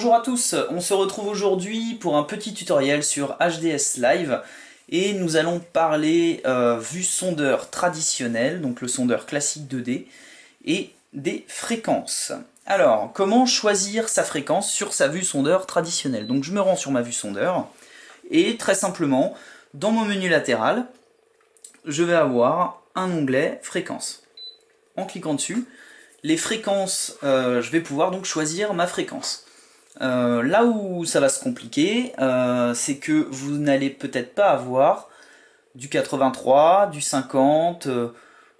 Bonjour à tous, on se retrouve aujourd'hui pour un petit tutoriel sur HDS Live et nous allons parler vue sondeur traditionnelle, donc le sondeur classique 2D, et des fréquences. Alors, comment choisir sa fréquence sur sa vue sondeur traditionnelle? Donc je me rends sur ma vue sondeur et très simplement, dans mon menu latéral, je vais avoir un onglet fréquences. En cliquant dessus, les fréquences, je vais pouvoir donc choisir ma fréquence. Là où ça va se compliquer, c'est que vous n'allez peut-être pas avoir du 83, du 50,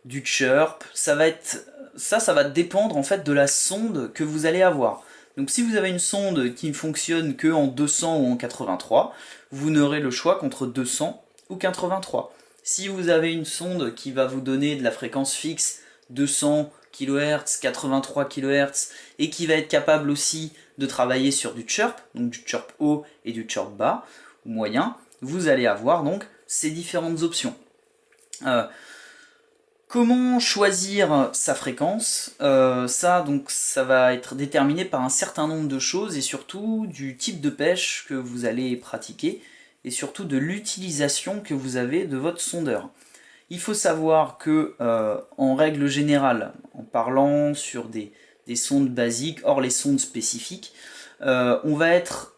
du chirp. Ça va dépendre en fait de la sonde que vous allez avoir. Donc si vous avez une sonde qui ne fonctionne que en 200 ou en 83, vous n'aurez le choix qu'entre 200 ou 83. Si vous avez une sonde qui va vous donner de la fréquence fixe 200 kHz, 83 kHz et qui va être capable aussi de travailler sur du chirp, donc du chirp haut et du chirp bas ou moyen, vous allez avoir donc ces différentes options. Comment choisir sa fréquence? Ça va être déterminé par un certain nombre de choses et surtout du type de pêche que vous allez pratiquer et surtout de l'utilisation que vous avez de votre sondeur. Il faut savoir que, en règle générale, en parlant sur des sondes basiques, hors les sondes spécifiques, on va être,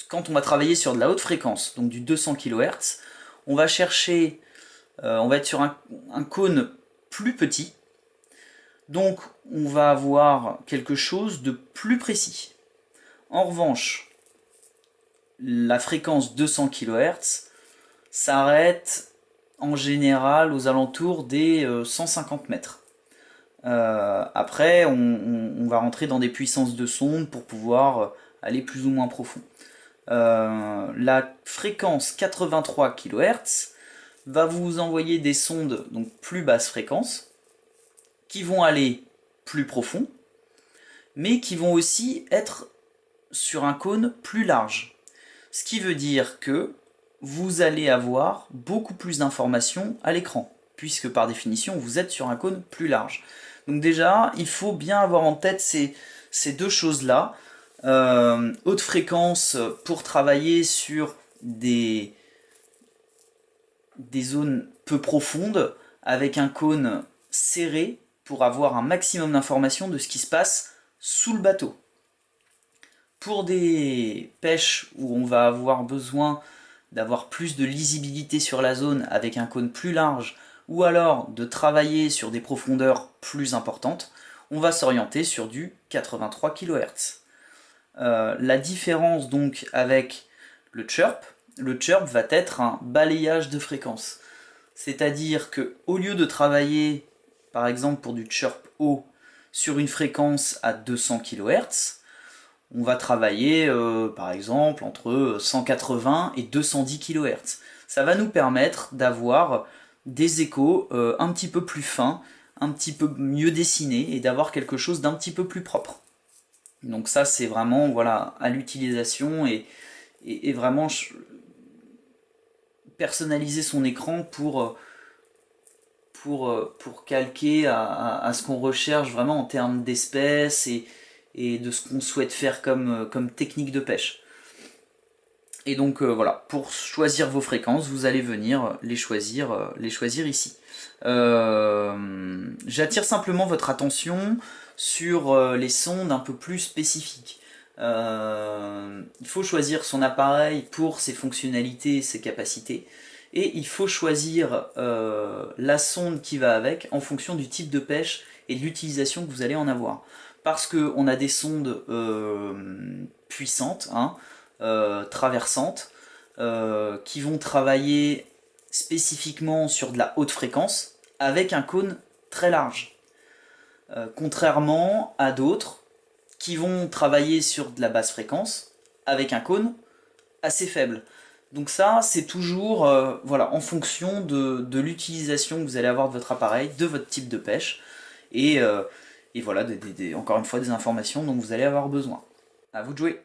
quand on va travailler sur de la haute fréquence, donc du 200 kHz, on va chercher, on va être sur un cône plus petit, donc on va avoir quelque chose de plus précis. En revanche, la fréquence 200 kHz s'arrête en général aux alentours des 150 mètres. Après, on va rentrer dans des puissances de sonde pour pouvoir aller plus ou moins profond. La fréquence 83 kHz va vous envoyer des sondes donc plus basse fréquence qui vont aller plus profond, mais qui vont aussi être sur un cône plus large. Ce qui veut dire que vous allez avoir beaucoup plus d'informations à l'écran, puisque par définition vous êtes sur un cône plus large. Donc déjà, il faut bien avoir en tête ces deux choses-là. Haute fréquence pour travailler sur des zones peu profondes, avec un cône serré pour avoir un maximum d'informations de ce qui se passe sous le bateau. Pour des pêches où on va avoir besoin d'avoir plus de lisibilité sur la zone avec un cône plus large, ou alors de travailler sur des profondeurs plus importantes, on va s'orienter sur du 83 kHz. La différence donc avec le chirp va être un balayage de fréquences. C'est-à-dire que au lieu de travailler par exemple pour du chirp haut sur une fréquence à 200 kHz, on va travailler par exemple entre 180 et 210 kHz. Ça va nous permettre d'avoir des échos un petit peu plus fins, un petit peu mieux dessinés et d'avoir quelque chose d'un petit peu plus propre. Donc ça c'est vraiment voilà, à l'utilisation et vraiment personnaliser son écran pour calquer à ce qu'on recherche vraiment en termes d'espèces et de ce qu'on souhaite faire comme technique de pêche. Et donc voilà, pour choisir vos fréquences, vous allez venir les choisir ici. J'attire simplement votre attention sur les sondes un peu plus spécifiques. Il faut choisir son appareil pour ses fonctionnalités et ses capacités. Et il faut choisir la sonde qui va avec en fonction du type de pêche et de l'utilisation que vous allez en avoir. Parce qu'on a des sondes puissantes, hein, traversantes, qui vont travailler spécifiquement sur de la haute fréquence avec un cône très large. Contrairement à d'autres qui vont travailler sur de la basse fréquence avec un cône assez faible. Donc ça, c'est toujours voilà, en fonction de l'utilisation que vous allez avoir de votre appareil, de votre type de pêche, et voilà, encore une fois, des informations dont vous allez avoir besoin. À vous de jouer.